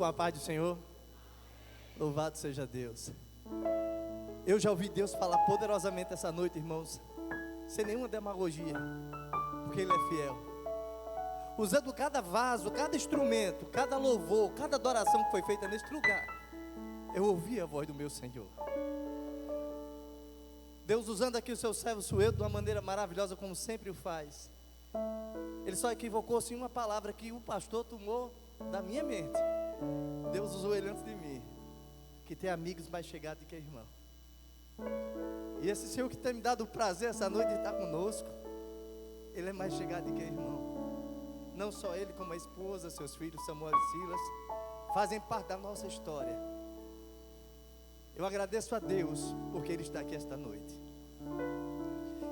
Com a paz do Senhor, louvado seja Deus. Eu já ouvi Deus falar poderosamente essa noite, irmãos, sem nenhuma demagogia, porque Ele é fiel. Usando cada vaso, cada instrumento, cada louvor, cada adoração que foi feita neste lugar, eu ouvi a voz do meu Senhor. Deus usando aqui o seu servo Sueldo de uma maneira maravilhosa, como sempre o faz. Ele só equivocou-se em uma palavra que o pastor tomou da minha mente. Deus usou ele antes de mim, que tem amigos mais chegados do que irmão. E esse Senhor que tem me dado o prazer essa noite de estar conosco, Ele é mais chegado do que irmão. Não só ele, como a esposa, seus filhos Samuel e Silas, fazem parte da nossa história. Eu agradeço a Deus, porque Ele está aqui esta noite.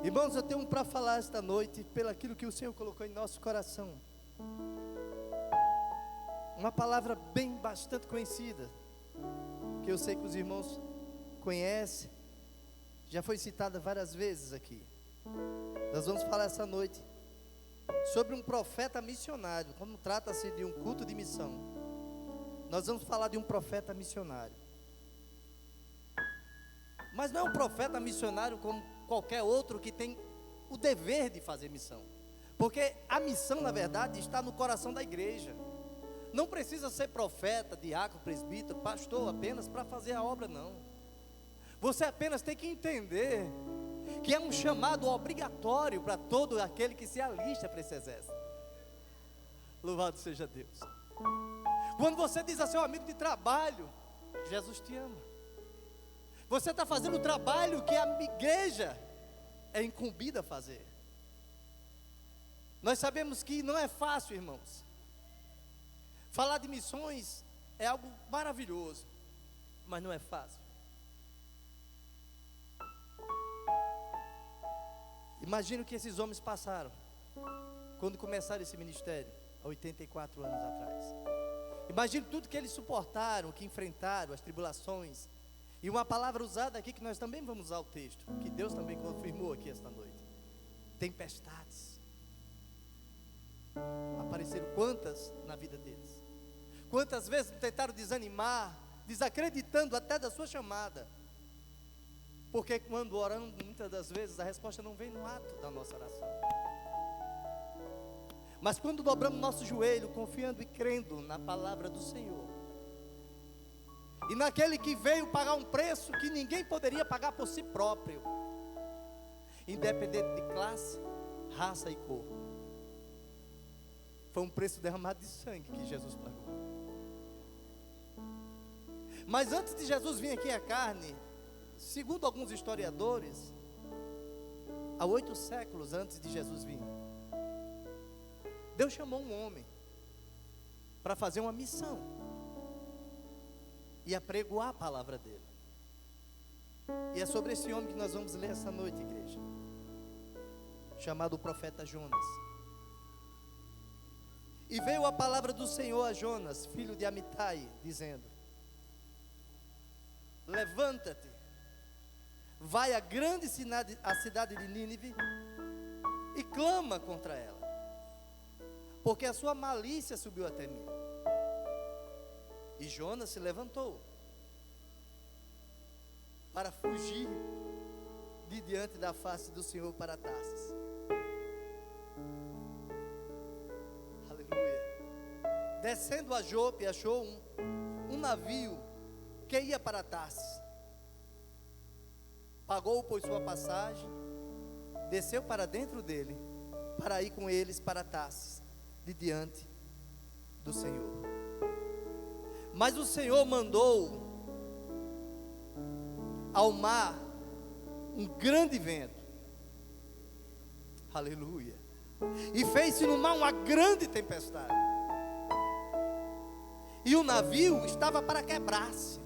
Irmãos, eu tenho para falar esta noite, pelo aquilo que o Senhor colocou em nosso coração. Uma palavra bastante conhecida, que eu sei que os irmãos conhecem, já foi citada várias vezes aqui. Nós vamos falar essa noite sobre um profeta missionário. Como trata-se de um culto de missão, nós vamos falar de um profeta missionário. Mas não é um profeta missionário como qualquer outro que tem o dever de fazer missão, porque a missão, na verdade, está no coração da igreja. Não precisa ser profeta, diácono, presbítero, pastor apenas para fazer a obra, não. Você apenas tem que entender que é um chamado obrigatório para todo aquele que se alista para esse exército. Louvado seja Deus. Quando você diz a seu amigo de trabalho, Jesus te ama. Você está fazendo o trabalho que a igreja é incumbida a fazer. Nós sabemos que não é fácil, irmãos. Falar de missões é algo maravilhoso, mas não é fácil. Imagina o que esses homens passaram quando começaram esse ministério, há 84 anos atrás. Imagina tudo que eles suportaram, que enfrentaram, as tribulações. E uma palavra usada aqui que nós também vamos usar o texto, que Deus também confirmou aqui esta noite: tempestades. Apareceram quantas na vida deles? Quantas vezes tentaram desanimar, desacreditando até da sua chamada? Porque quando oramos, muitas das vezes a resposta não vem no ato da nossa oração. Mas quando dobramos nosso joelho, confiando e crendo na palavra do Senhor, e naquele que veio pagar um preço que ninguém poderia pagar por si próprio, independente de classe, raça e cor, foi um preço derramado de sangue que Jesus pagou. Mas antes de Jesus vir aqui à carne, segundo alguns historiadores, há 8 séculos antes de Jesus vir, Deus chamou um homem para fazer uma missão e apregoar a palavra dele. E é sobre esse homem que nós vamos ler essa noite, igreja, chamado o profeta Jonas. E veio a palavra do Senhor a Jonas, filho de Amitai, dizendo: levanta-te, vai à grande cidade, a cidade de Nínive, e clama contra ela, porque a sua malícia subiu até mim. E Jonas se levantou para fugir de diante da face do Senhor para Tarsis. Aleluia. Descendo a Jope, achou um navio que ia para Tarsis. Pagou, pois, sua passagem, desceu para dentro dele, para ir com eles para Tarsis, de diante do Senhor. Mas o Senhor mandou ao mar um grande vento, aleluia, e fez-se no mar uma grande tempestade, e o navio estava para quebrar-se.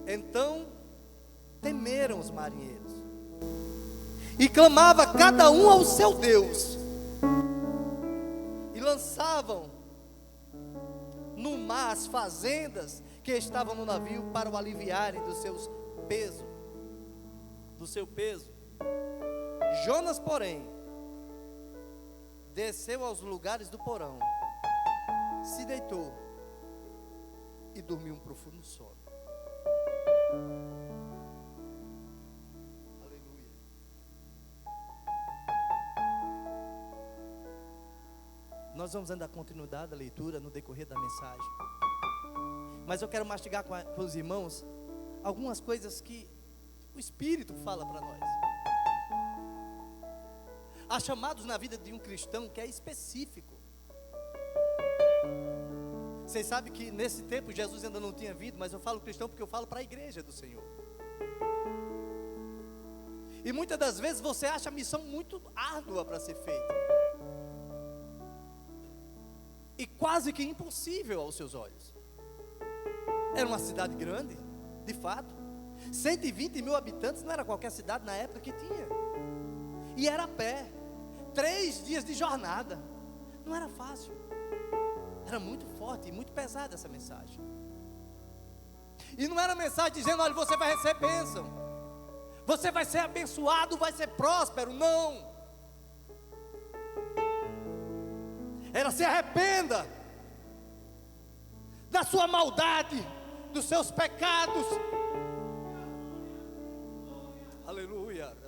Então temeram os marinheiros, e clamava cada um ao seu Deus, e lançavam no mar as fazendas que estavam no navio para o aliviarem do seu peso. Jonas, porém, desceu aos lugares do porão se deitou e dormiu um profundo sono. Aleluia. Nós vamos dar continuidade à leitura no decorrer da mensagem, mas eu quero mastigar com os irmãos algumas coisas que o Espírito fala para nós. Há chamados na vida de um cristão que é específico. Vocês sabem que nesse tempo Jesus ainda não tinha vindo, mas eu falo cristão porque eu falo para a igreja do Senhor. E muitas das vezes você acha a missão muito árdua para ser feita, e quase que impossível aos seus olhos. Era uma cidade grande, de fato, 120 mil habitantes, não era qualquer cidade na época que tinha, e era a pé, 3 dias de jornada, não era fácil, era muito forte e muito pesada essa mensagem. E não era mensagem dizendo: olha, você vai receber bênção, você vai ser abençoado, vai ser próspero. Não, era: se arrependa da sua maldade, dos seus pecados. Aleluia.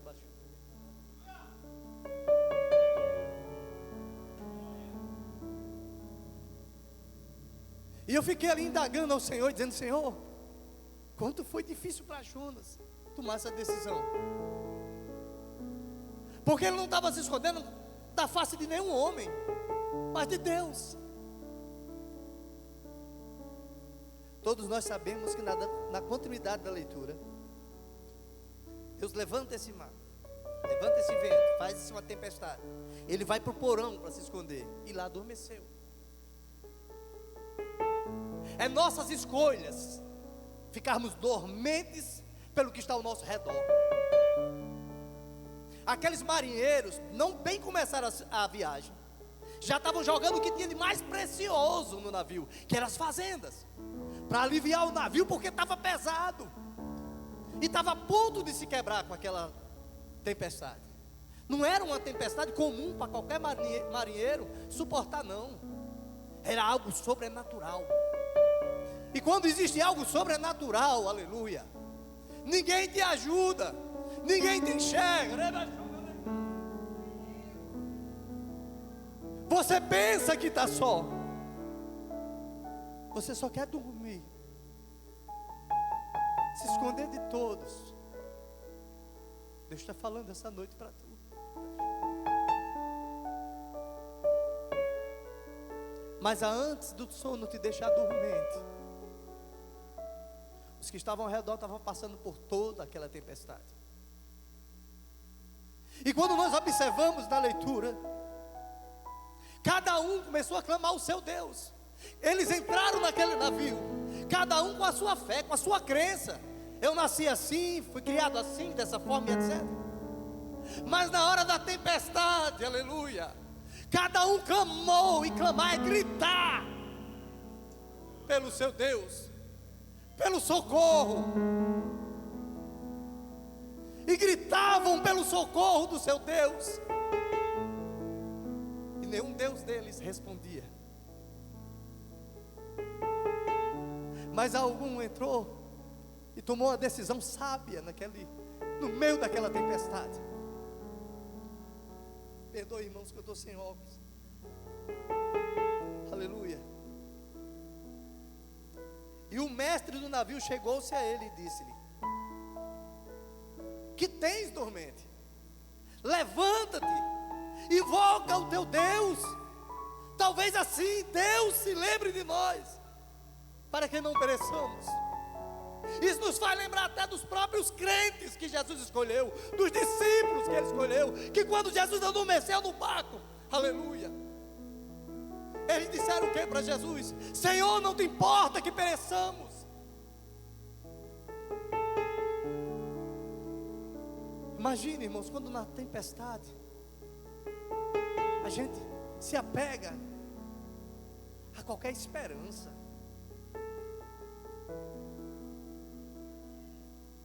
E eu fiquei ali indagando ao Senhor, dizendo: Senhor, quanto foi difícil para Jonas tomar essa decisão, porque ele não estava se escondendo da face de nenhum homem, mas de Deus. Todos nós sabemos que na continuidade da leitura, Deus levanta esse mar, levanta esse vento, faz uma tempestade, ele vai para o porão para se esconder, e lá adormeceu. É nossas escolhas ficarmos dormentes pelo que está ao nosso redor. Aqueles marinheiros não bem começaram a viagem, já estavam jogando o que tinha de mais precioso no navio, que eram as fazendas, para aliviar o navio, porque estava pesado e estava a ponto de se quebrar com aquela tempestade. Não era uma tempestade comum para qualquer marinheiro suportar, não. Era algo sobrenatural. E quando existe algo sobrenatural, aleluia, ninguém te ajuda, ninguém te enxerga. Você pensa que está só, você só quer dormir, se esconder de todos. Deus está falando essa noite para tu. Mas antes do sono te deixar dormente, os que estavam ao redor estavam passando por toda aquela tempestade. E quando nós observamos na leitura, cada um começou a clamar o seu Deus. Eles entraram naquele navio, cada um com a sua fé, com a sua crença. Eu nasci assim, fui criado assim, dessa forma, etc. Mas na hora da tempestade, aleluia, cada um clamou, e clamar é gritar pelo seu Deus, pelo socorro. E gritavam pelo socorro do seu Deus, e nenhum Deus deles respondia. Mas algum entrou e tomou uma decisão sábia no meio daquela tempestade. Perdoe, irmãos, que eu estou sem óculos. Aleluia. E o mestre do navio chegou-se a ele e disse-lhe: que tens, dormente? Levanta-te, invoca o teu Deus. Talvez assim Deus se lembre de nós, para que não pereçamos. Isso nos faz lembrar até dos próprios crentes que Jesus escolheu, dos discípulos que ele escolheu, que quando Jesus adormeceu no barco, aleluia, eles disseram o que para Jesus? Senhor, não te importa que pereçamos. Imagine, irmãos, quando na tempestade a gente se apega a qualquer esperança,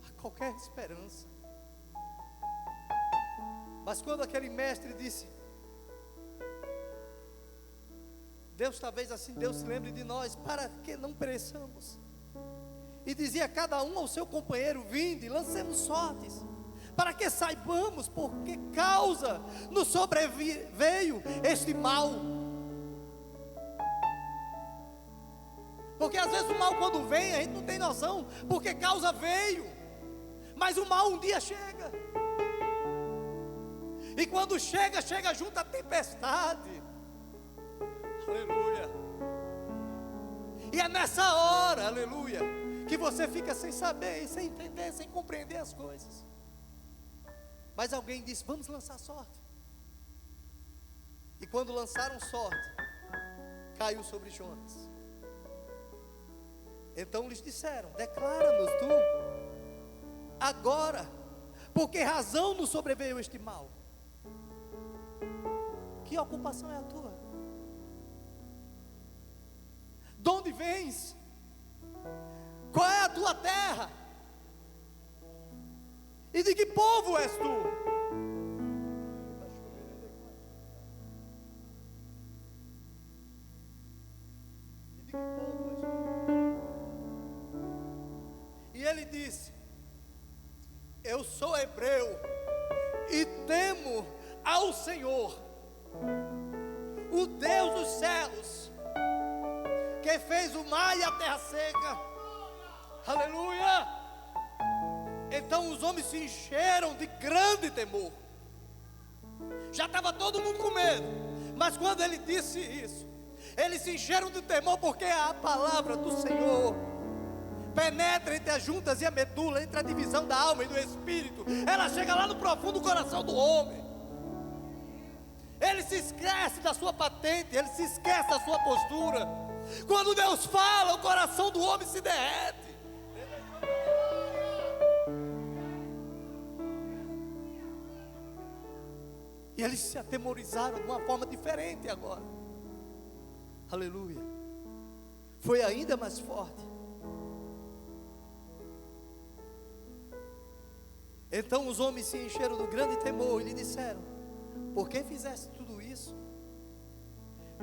a qualquer esperança. Mas quando aquele mestre disse: Deus talvez assim, Deus se lembre de nós, para que não pereçamos. E dizia a cada um ao seu companheiro: vinde, lancemos sortes, para que saibamos por que causa nos sobreveio este mal. Porque às vezes o mal, quando vem, a gente não tem noção por que causa veio, mas o mal um dia chega, e quando chega, chega junto à tempestade. Aleluia. E é nessa hora, aleluia, que você fica sem saber, sem entender, sem compreender as coisas. Mas alguém disse: vamos lançar sorte. E quando lançaram sorte, caiu sobre Jonas. Então lhes disseram: declara-nos tu agora, por que razão nos sobreveio este mal? Que ocupação é a tua? De onde vens? Qual é a tua terra? E de que povo és tu? E de que povo és tu? E ele disse: eu sou hebreu e temo ao Senhor, o Deus dos céus, que fez o mar e a terra seca. Aleluia. Então os homens se encheram de grande temor. Já estava todo mundo com medo, mas quando ele disse isso, eles se encheram de temor, porque a palavra do Senhor penetra entre as juntas e a medula, entre a divisão da alma e do espírito. Ela chega lá no profundo coração do homem. Ele se esquece da sua patente, ele se esquece da sua postura. Quando Deus fala, o coração do homem se derrete. E eles se atemorizaram de uma forma diferente agora. Aleluia. Foi ainda mais forte. Então os homens se encheram do grande temor e lhe disseram: por que fizeste tudo isso?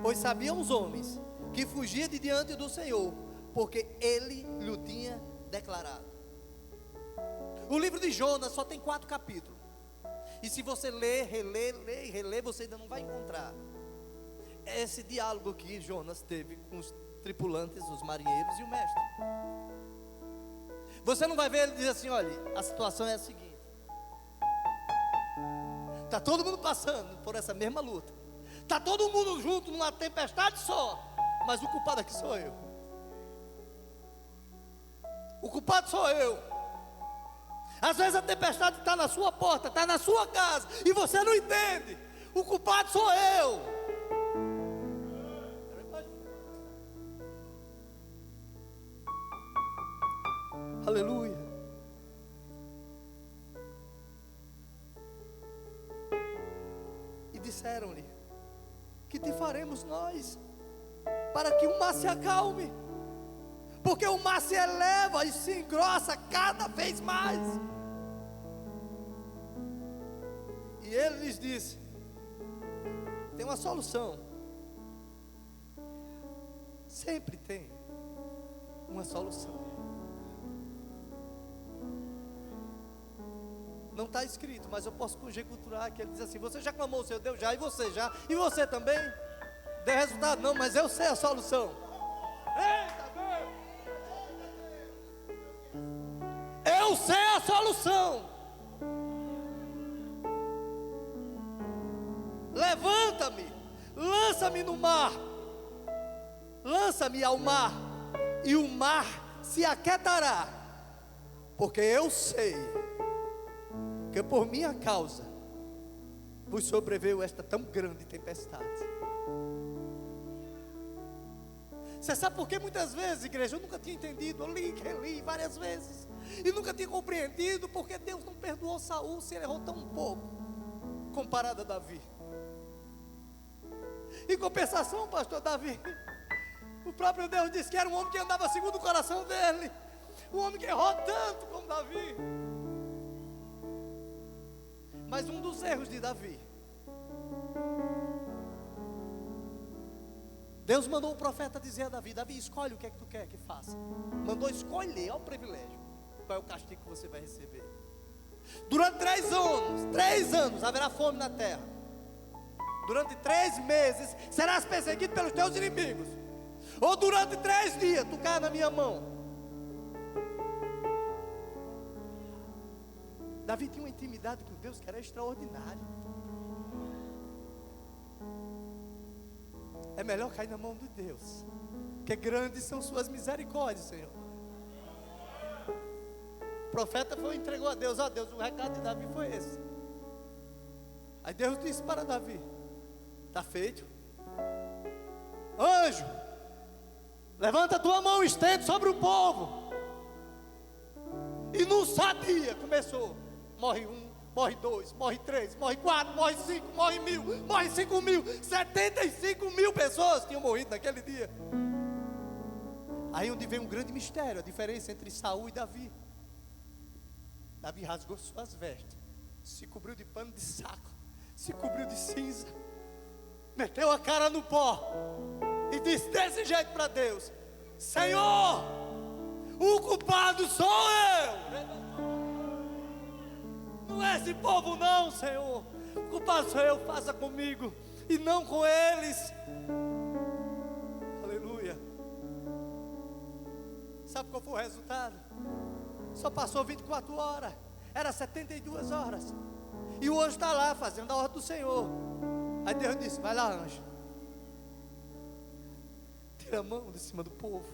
Pois sabiam os homens que fugia de diante do Senhor, porque ele lhe tinha declarado. O livro de Jonas só tem 4 capítulos. E se você ler, ler e reler, você ainda não vai encontrar esse diálogo que Jonas teve com os tripulantes, os marinheiros e o mestre. Você não vai ver ele dizer assim: olha, a situação é a seguinte. Está todo mundo passando por essa mesma luta. Está todo mundo junto numa tempestade só. Mas o culpado aqui sou eu. O culpado sou eu. Às vezes a tempestade está na sua porta, está na sua casa, e você não entende. O culpado sou eu. Aleluia. E disseram-lhe: que te faremos nós para que o mar se acalme? Porque o mar se eleva e se engrossa cada vez mais. E ele lhes disse: tem uma solução. Sempre tem uma solução. Não está escrito, mas eu posso conjecturar que ele diz assim: você já clamou o seu Deus? Já. E você já? E você também? Deu resultado? Não, mas eu sei a solução. Eita Deus! Eu sei a solução. Levanta-me, lança-me no mar, lança-me ao mar, e o mar se aquietará, porque eu sei que por minha causa vos sobreveio esta tão grande tempestade. Você sabe por que muitas vezes, igreja, eu nunca tinha entendido, eu li, reli várias vezes, e nunca tinha compreendido porque Deus não perdoou Saul se ele errou tão pouco, comparado a Davi. Em compensação, pastor Davi, o próprio Deus disse que era um homem que andava segundo o coração dele, um homem que errou tanto como Davi. Mas um dos erros de Davi Deus mandou o profeta dizer a Davi: Davi, escolhe o que é que tu quer que faça. Mandou escolher, olha o privilégio. Qual é o castigo que você vai receber? Durante 3 anos haverá fome na terra. Durante 3 meses serás perseguido pelos teus inimigos. Ou durante 3 dias tu cai na minha mão. Davi tinha uma intimidade com Deus que era extraordinária. É melhor cair na mão de Deus, porque grandes são suas misericórdias, Senhor. O profeta entregou a Deus: ó Deus, o recado de Davi foi esse. Aí Deus disse para Davi: está feito. Anjo, levanta a tua mão e estende sobre o povo. E num só dia começou. Morre 1, morre 2, morre 3, morre 4, morre 5, morre 1.000, morre 5.000. 75.000 pessoas tinham morrido naquele dia. Aí onde vem um grande mistério, a diferença entre Saul e Davi. Davi rasgou suas vestes, se cobriu de pano de saco, se cobriu de cinza, meteu a cara no pó e disse desse jeito para Deus: Senhor, o culpado sou eu. Não é esse povo não, Senhor. O culpado sou eu, faça comigo e não com eles. Aleluia. Sabe qual foi o resultado? Só passou 24 horas. Era 72 horas. E o anjo está lá fazendo a ordem do Senhor. Aí Deus disse: vai lá, anjo, tira a mão de cima do povo.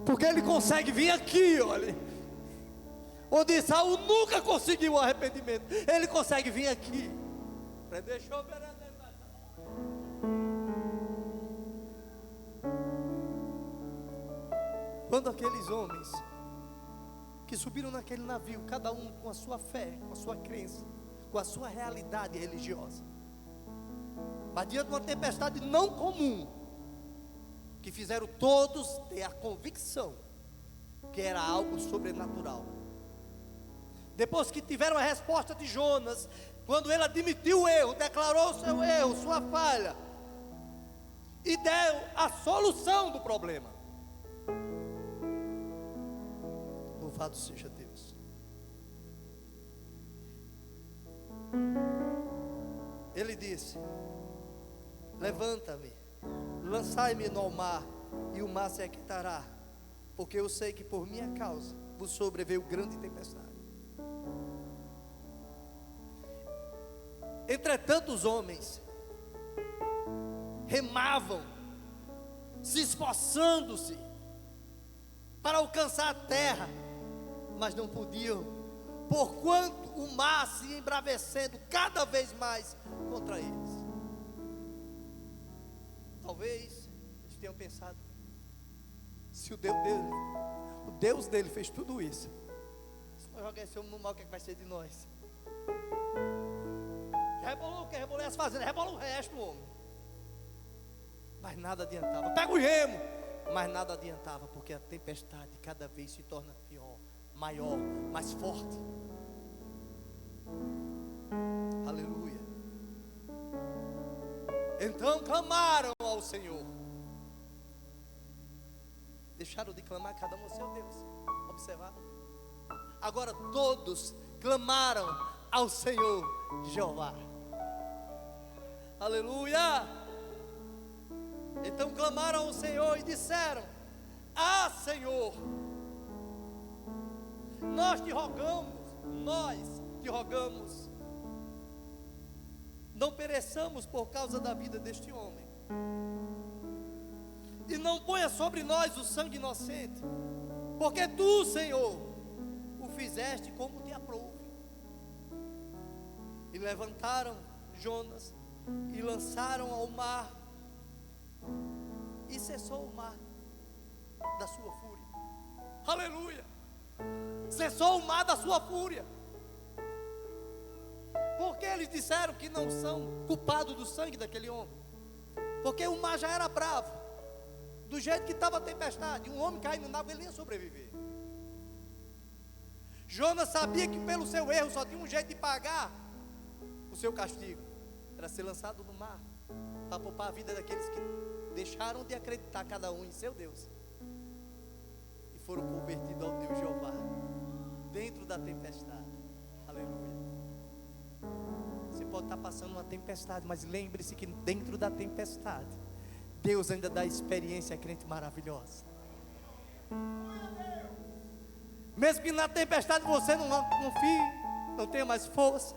Porque ele consegue vir aqui, olha, onde Saul nunca conseguiu o arrependimento. Ele consegue vir aqui. Deixa eu ver. Quando aqueles homens que subiram naquele navio, cada um com a sua fé, com a sua crença, com a sua realidade religiosa, mas diante de uma tempestade não comum, que fizeram todos ter a convicção que era algo sobrenatural. Depois que tiveram a resposta de Jonas, quando ele admitiu o erro, declarou o seu erro, sua falha, e deu a solução do problema. Louvado seja Deus. Ele disse: levanta-me, lançai-me no mar, e o mar se aquietará, porque eu sei que por minha causa vos sobreveio grande tempestade. Entretanto, os homens remavam, se esforçando-se para alcançar a terra, mas não podiam, porquanto o mar se embravecendo cada vez mais contra eles. Talvez eles tenham pensado: se o Deus dele fez tudo isso, se nós jogar esse homem no mar, o que é que vai ser de nós? Já rebolou o que? Rebolou as fazendas, rebola o resto, homem. Mas nada adiantava. Pega o remo, mas nada adiantava, porque a tempestade cada vez se torna pior, maior, mais forte. Aleluia. Então clamaram ao Senhor. Deixaram de clamar cada um ao seu Deus. Observaram? Agora todos clamaram ao Senhor Jeová. Aleluia. Então clamaram ao Senhor e disseram: ah, Senhor, nós te rogamos, não pereçamos por causa da vida deste homem, e não ponha sobre nós o sangue inocente, porque tu, Senhor, o fizeste como te aprouve. E levantaram Jonas e lançaram ao mar, e cessou o mar da sua fúria. Aleluia. Cessou o mar da sua fúria. Porque eles disseram que não são culpados do sangue daquele homem, porque o mar já era bravo. Do jeito que estava a tempestade, um homem caindo na água, ele ia sobreviver. Jonas sabia que pelo seu erro só tinha um jeito de pagar, seu castigo era ser lançado no mar, para poupar a vida daqueles que deixaram de acreditar cada um em seu Deus e foram convertidos ao Deus Jeová dentro da tempestade. Aleluia. Você pode estar passando uma tempestade, mas lembre-se que dentro da tempestade Deus ainda dá experiência a crente maravilhosa. Mesmo que na tempestade você não confie, não tenha mais força,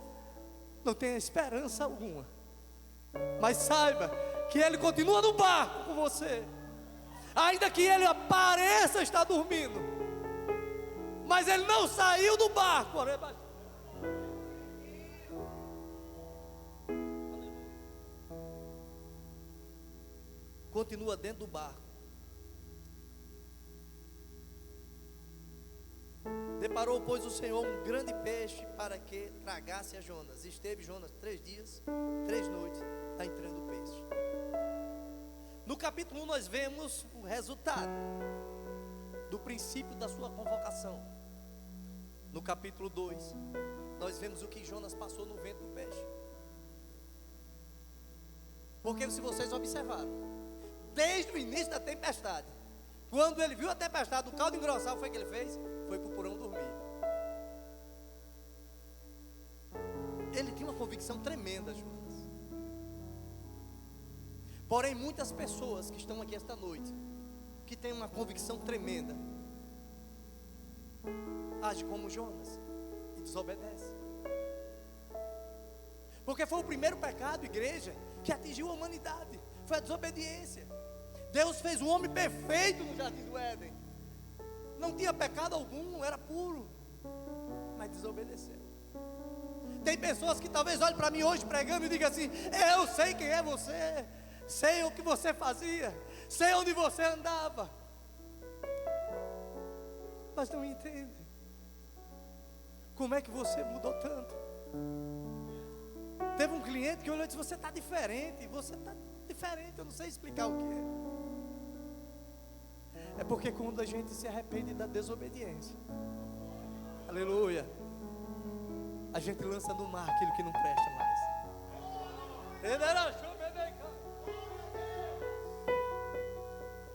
não tenha esperança alguma, mas saiba que Ele continua no barco com você. Ainda que Ele pareça estar dormindo, mas Ele não saiu do barco. Continua dentro do barco. Deparou, pois, o Senhor um grande peixe para que tragasse a Jonas. Esteve Jonas 3 dias, 3 noites, está entrando o peixe. No capítulo 1 nós vemos o resultado do princípio da sua convocação. No capítulo 2 nós vemos o que Jonas passou no ventre do peixe. Porque se vocês observaram, desde o início da tempestade, quando ele viu a tempestade, o caldo engrossar, foi o que ele fez? Foi para o porão dormir. Ele tinha uma convicção tremenda, Jonas. Porém, muitas pessoas que estão aqui esta noite, que têm uma convicção tremenda, agem como Jonas e desobedecem. Porque foi o primeiro pecado, igreja, que atingiu a humanidade. Foi a desobediência. Deus fez o homem perfeito no jardim do Éden. Não tinha pecado algum, era puro, mas desobedeceu. Tem pessoas que talvez olhem para mim hoje pregando e digam assim: eu sei quem é você, sei o que você fazia, sei onde você andava, mas não entendem como é que você mudou tanto. Teve um cliente que olhou e disse: você está diferente, eu não sei explicar o que é. É porque quando a gente se arrepende da desobediência, aleluia, a gente lança no mar aquilo que não presta mais.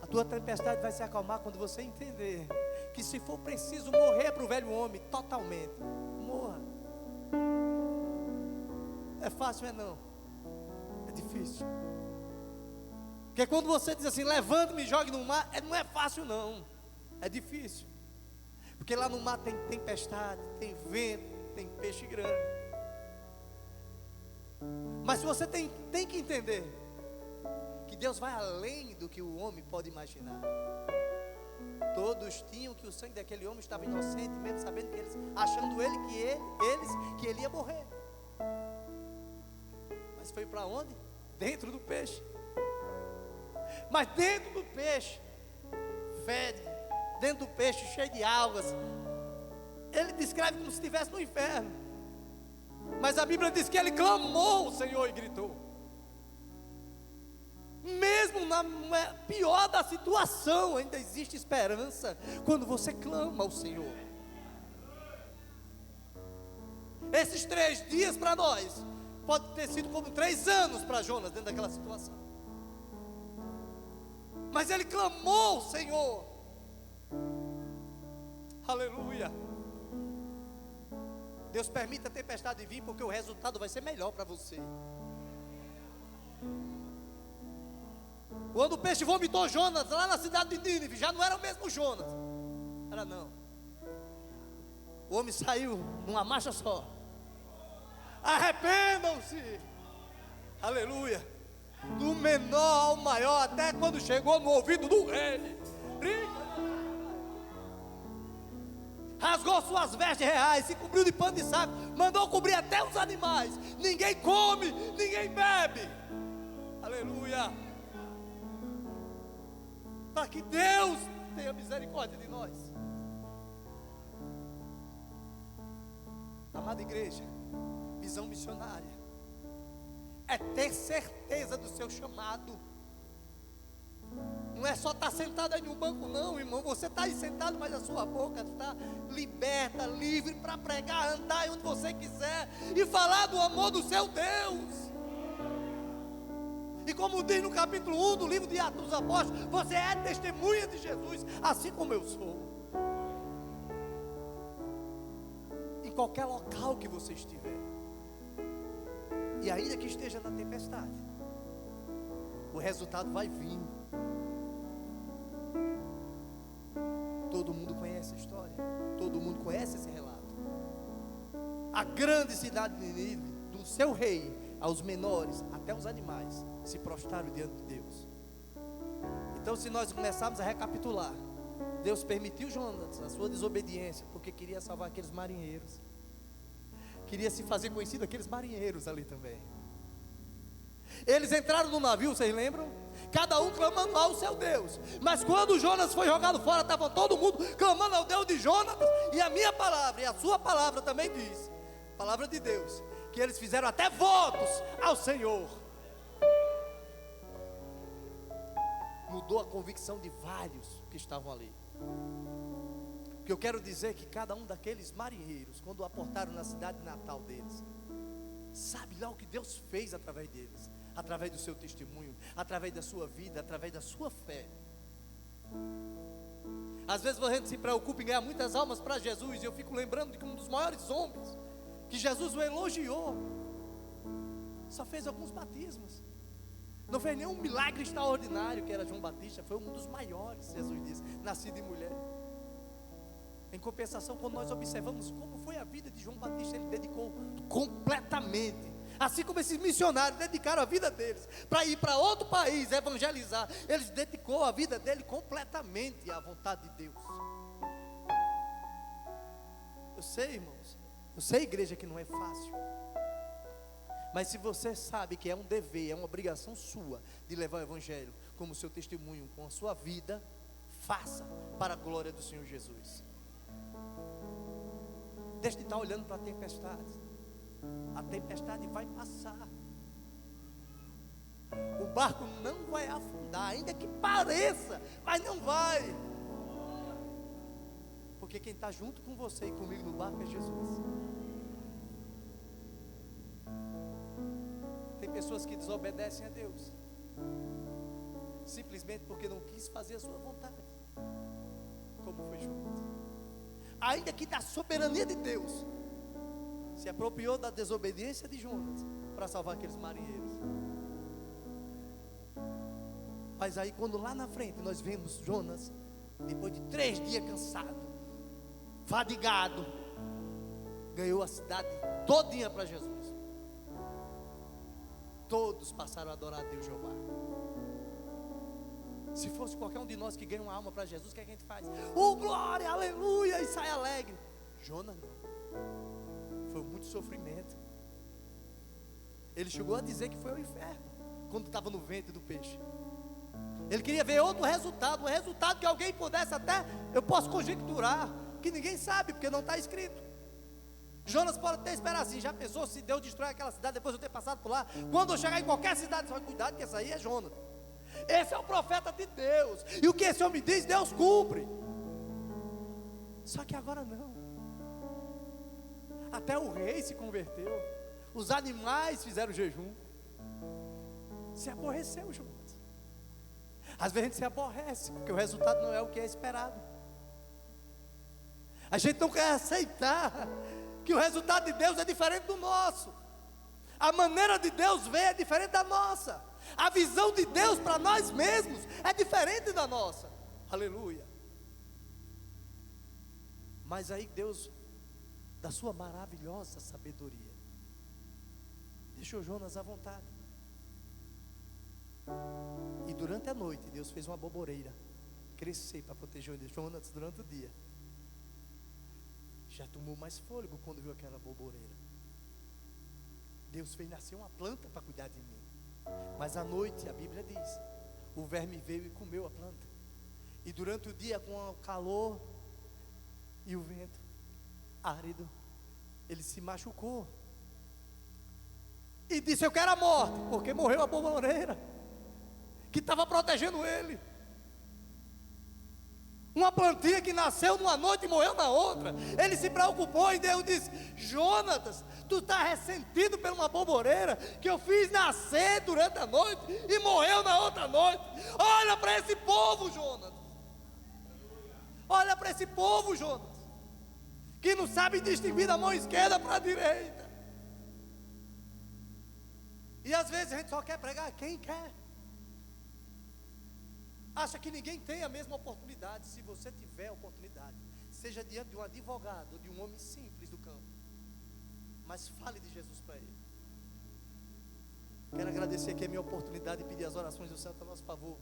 A tua tempestade vai se acalmar quando você entender que se for preciso morrer para o velho homem totalmente, morra. É fácil, não? É difícil. Porque quando você diz assim: levante-me e jogue no mar, não é fácil não, é difícil. Porque lá no mar tem tempestade, tem vento, tem peixe grande. Mas você tem que entender que Deus vai além do que o homem pode imaginar. Todos tinham que o sangue daquele homem estava inocente, mesmo sabendo que eles, achando que ele ia morrer. Mas foi para onde? Dentro do peixe. Mas dentro do peixe fede, dentro do peixe cheio de algas. Ele descreve como se estivesse no inferno. Mas a Bíblia diz que ele clamou o Senhor e gritou. Mesmo na pior da situação, ainda existe esperança quando você clama ao Senhor. Esses 3 dias para nós pode ter sido como 3 anos para Jonas dentro daquela situação. Mas ele clamou ao Senhor. Aleluia. Deus permite a tempestade vir, porque o resultado vai ser melhor para você. Quando o peixe vomitou Jonas lá na cidade de Nínive, já não era o mesmo Jonas. Era não. O homem saiu numa marcha só. Arrependam-se. Aleluia. Do menor ao maior, até quando chegou no ouvido do rei. Rasgou suas vestes reais, se cobriu de pano de saco, mandou cobrir até os animais. Ninguém come, ninguém bebe. Aleluia. Para que Deus tenha misericórdia de nós. Amada igreja, visão missionária é ter certeza do seu chamado. Não é só estar sentado aí no banco, não, irmão. Você está aí sentado, mas a sua boca está liberta, livre para pregar, andar onde você quiser e falar do amor do seu Deus. E como diz no capítulo 1 do livro de Atos dos Apóstolos, você é testemunha de Jesus, assim como eu sou. Em qualquer local que você estiver, e ainda que esteja na tempestade, o resultado vai vir. Todo mundo conhece a história, todo mundo conhece esse relato. A grande cidade de Nínive, do seu rei aos menores, até os animais, se prostraram diante de Deus. Então, se nós começarmos a recapitular, Deus permitiu Jonas a sua desobediência, porque queria salvar aqueles marinheiros, queria se fazer conhecido aqueles marinheiros ali também. Eles entraram no navio, vocês lembram? Cada um clamando ao seu Deus. Mas quando Jonas foi jogado fora, estava todo mundo clamando ao Deus de Jonas. E a minha palavra, e a sua palavra também diz, palavra de Deus, que eles fizeram até votos ao Senhor. Mudou a convicção de vários que estavam ali. O que eu quero dizer é que cada um daqueles marinheiros, quando aportaram na cidade natal deles, sabe lá o que Deus fez através deles, através do seu testemunho, através da sua vida, através da sua fé. Às vezes a gente se preocupa em ganhar muitas almas para Jesus, e eu fico lembrando de que um dos maiores homens, que Jesus o elogiou, só fez alguns batismos, não fez nenhum milagre extraordinário, que era João Batista. Foi um dos maiores, Jesus disse, nascido de mulher. Em compensação, quando nós observamos como foi a vida de João Batista, ele dedicou completamente, assim como esses missionários dedicaram a vida deles para ir para outro país evangelizar, eles dedicou a vida dele completamente à vontade de Deus. Eu sei, irmãos, eu sei, igreja, que não é fácil, mas se você sabe que é um dever, é uma obrigação sua de levar o evangelho como seu testemunho, com a sua vida, faça para a glória do Senhor Jesus. Deixe de estar olhando para a tempestade. A tempestade vai passar. O barco não vai afundar, ainda que pareça, mas não vai. Porque quem está junto com você e comigo no barco é Jesus. Tem pessoas que desobedecem a Deus, simplesmente porque não quis fazer a sua vontade, como foi Jonas. Ainda que da soberania de Deus, se apropriou da desobediência de Jonas para salvar aqueles marinheiros. Mas aí quando lá na frente nós vemos Jonas, depois de 3 dias cansado, fadigado, ganhou a cidade todinha para Jesus. Todos passaram a adorar a Deus Jeová. Se fosse qualquer um de nós que ganha uma alma para Jesus, o que a gente faz? Oh, glória, aleluia, e sai alegre. Jonas não. Foi muito sofrimento. Ele chegou a dizer que foi ao inferno quando estava no ventre do peixe. Ele queria ver outro resultado, um resultado que alguém pudesse até, eu posso conjecturar, que ninguém sabe, porque não está escrito. Jonas pode até esperar assim. Já pensou se Deus destrói aquela cidade depois de eu ter passado por lá? Quando eu chegar em qualquer cidade, só cuidado que essa aí é Jonas. Esse é o profeta de Deus, e o que esse homem diz, Deus cumpre. Só que agora não. Até o rei se converteu, os animais fizeram jejum. Se aborreceu Jonas. Às vezes a gente se aborrece, porque o resultado não é o que é esperado. A gente não quer aceitar que o resultado de Deus é diferente do nosso. A maneira de Deus ver é diferente da nossa. A visão de Deus para nós mesmos é diferente da nossa. Aleluia. Mas aí Deus, da sua maravilhosa sabedoria, deixou Jonas à vontade. E durante a noite Deus fez uma boboreira crescer para proteger Jonas durante o dia. Já tomou mais fôlego quando viu aquela boboreira. Deus fez nascer uma planta para cuidar de mim. Mas à noite, a Bíblia diz, o verme veio e comeu a planta. E durante o dia, com o calor e o vento árido, ele se machucou. E disse, eu quero a morte, porque morreu a boboreira que estava protegendo ele. Uma plantinha que nasceu numa noite e morreu na outra. Ele se preocupou e Deus disse: Jonatas, tu está ressentido por uma bomboreira que eu fiz nascer durante a noite e morreu na outra noite. Olha para esse povo, Jonatas. Olha para esse povo, Jonatas, que não sabe distinguir da mão esquerda para a direita. E às vezes a gente só quer pregar quem quer. Acha que ninguém tem a mesma oportunidade. Se você tiver a oportunidade, seja diante de um advogado ou de um homem simples do campo, mas fale de Jesus para ele. Quero agradecer aqui a minha oportunidade de pedir as orações do céu a nosso favor.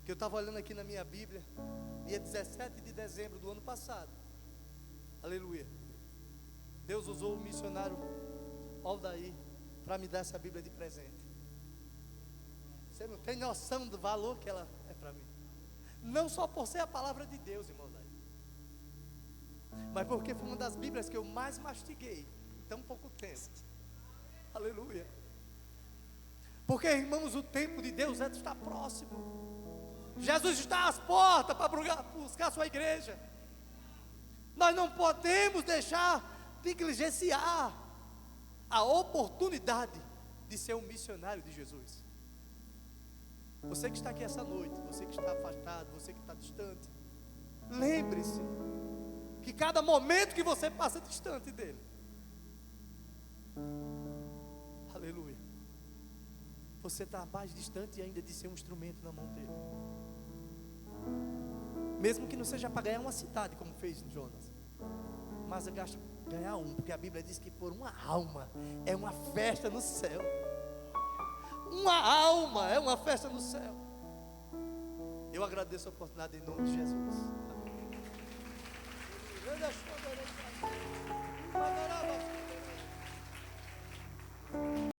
Que eu estava olhando aqui na minha Bíblia, dia 17 de dezembro do ano passado. Aleluia. Deus usou o missionário Aldair para me dar essa Bíblia de presente. Você não tem noção do valor que ela é para mim. Não só por ser a palavra de Deus, irmão Daí, mas porque foi uma das Bíblias que eu mais mastiguei em tão pouco tempo. Aleluia. Porque, irmãos, o tempo de Deus está próximo. Jesus está às portas para buscar a sua igreja. Nós não podemos deixar negligenciar a oportunidade de ser um missionário de Jesus. Você que está aqui essa noite, você que está afastado, você que está distante, lembre-se que cada momento que você passa distante dele, aleluia, você está mais distante ainda de ser um instrumento na mão dele. Mesmo que não seja para ganhar uma cidade, como fez Jonas, mas ganhar um, porque a Bíblia diz que por uma alma é uma festa no céu. Uma alma é uma festa no céu. Eu agradeço a oportunidade em nome de Jesus. Amém.